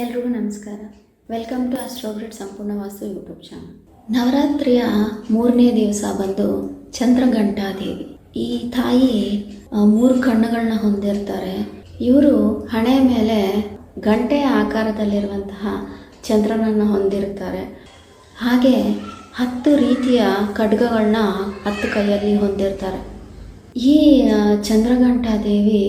ಎಲ್ರಿಗೂ ನಮಸ್ಕಾರ. Welcome to ಅಸ್ಟ್ರೋಗ್ರಿಡ್ ಸಂಪೂರ್ಣ ವಾಸ್ತು ಯೂಟ್ಯೂಬ್ ಚಾನಲ್. ನವರಾತ್ರಿಯ 3ನೇ ದಿವಸ ಬಂದು ಚಂದ್ರಘಂಟಾದೇವಿ. ಈ ತಾಯಿ 3 ಕಣ್ಣುಗಳನ್ನ ಹೊಂದಿರ್ತಾರೆ. ಇವರು ಹಣೆ ಮೇಲೆ ಗಂಟೆಯ ಆಕಾರದಲ್ಲಿರುವಂತಹ ಚಂದ್ರನನ್ನು ಹೊಂದಿರ್ತಾರೆ. ಹಾಗೆ 10 ರೀತಿಯ ಖಡ್ಗಗಳನ್ನ 10 ಕೈಯಲ್ಲಿ ಹೊಂದಿರ್ತಾರೆ. ಈ ಚಂದ್ರಘಂಟಾದೇವಿ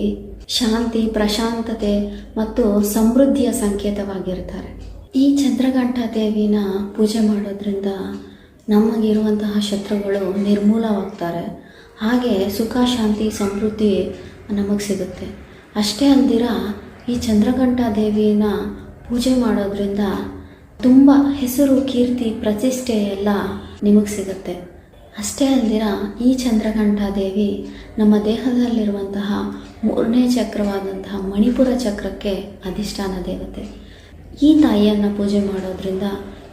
ಶಾಂತಿ, ಪ್ರಶಾಂತತೆ ಮತ್ತು ಸಮೃದ್ಧಿಯ ಸಂಕೇತವಾಗಿರ್ತಾರೆ. ಈ ಚಂದ್ರಘಂಟಾದೇವಿನ ಪೂಜೆ ಮಾಡೋದ್ರಿಂದ ನಮಗಿರುವಂತಹ ಶತ್ರುಗಳು ನಿರ್ಮೂಲವಾಗ್ತಾರೆ. ಹಾಗೆ ಸುಖ, ಶಾಂತಿ, ಸಮೃದ್ಧಿ ನಮಗೆ ಸಿಗುತ್ತೆ. ಅಷ್ಟೇ ಅಲ್ದಿರ ಈ ಚಂದ್ರಘಂಟಾದೇವಿನ ಪೂಜೆ ಮಾಡೋದ್ರಿಂದ ತುಂಬ ಹೆಸರು, ಕೀರ್ತಿ, ಪ್ರತಿಷ್ಠೆ ಎಲ್ಲ ನಿಮಗೆ ಸಿಗುತ್ತೆ. ಅಷ್ಟೇ ಅಲ್ದಿರ ಈ ಚಂದ್ರಘಂಟಾದೇವಿ ನಮ್ಮ ದೇಹದಲ್ಲಿರುವಂತಹ 3ನೇ ಚಕ್ರವಾದಂತಹ ಮಣಿಪುರ ಚಕ್ರಕ್ಕೆ ಅಧಿಷ್ಠಾನ ದೇವತೆ. ಈ ತಾಯಿಯನ್ನು ಪೂಜೆ ಮಾಡೋದ್ರಿಂದ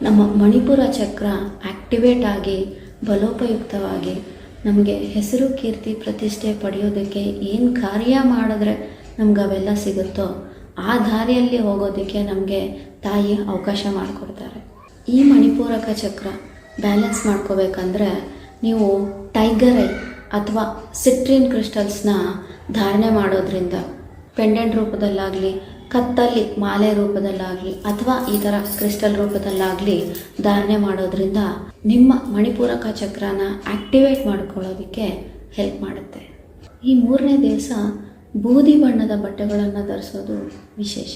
ನಮ್ಮ ಮಣಿಪುರ ಚಕ್ರ ಆ್ಯಕ್ಟಿವೇಟ್ ಆಗಿ ಬಲೋಪಯುಕ್ತವಾಗಿ ನಮಗೆ ಹೆಸರು, ಕೀರ್ತಿ, ಪ್ರತಿಷ್ಠೆ ಪಡೆಯೋದಕ್ಕೆ ಏನು ಕಾರ್ಯ ಮಾಡಿದ್ರೆ ನಮ್ಗೆ ಅವೆಲ್ಲ ಸಿಗುತ್ತೋ ಆ ದಾರಿಯಲ್ಲಿ ಹೋಗೋದಕ್ಕೆ ನಮಗೆ ತಾಯಿ ಅವಕಾಶ ಮಾಡಿಕೊಡ್ತಾರೆ. ಈ ಮಣಿಪೂರಕ ಚಕ್ರ ಬ್ಯಾಲೆನ್ಸ್ ಮಾಡ್ಕೋಬೇಕಂದ್ರೆ ನೀವು ಟೈಗರ್ ಐ ಅಥವಾ ಸಿಟ್ರಿನ್ ಕ್ರಿಸ್ಟಲ್ಸ್ನ ಧಾರಣೆ ಮಾಡೋದ್ರಿಂದ ಪೆಂಡೆಂಟ್ ರೂಪದಲ್ಲಾಗಲಿ, ಕತ್ತಲ್ಲಿ ಮಾಲೆ ರೂಪದಲ್ಲಾಗಲಿ ಅಥವಾ ಈ ಥರ ಕ್ರಿಸ್ಟಲ್ ರೂಪದಲ್ಲಾಗಲಿ ಧಾರಣೆ ಮಾಡೋದ್ರಿಂದ ನಿಮ್ಮ ಮಣಿಪೂರಕ ಚಕ್ರನ ಆ್ಯಕ್ಟಿವೇಟ್ ಮಾಡ್ಕೊಳ್ಳೋದಕ್ಕೆ ಹೆಲ್ಪ್ ಮಾಡುತ್ತೆ. ಈ 3ನೇ ದಿವಸ ಬೂದಿ ಬಣ್ಣದ ಬಟ್ಟೆಗಳನ್ನು ಧರಿಸೋದು ವಿಶೇಷ.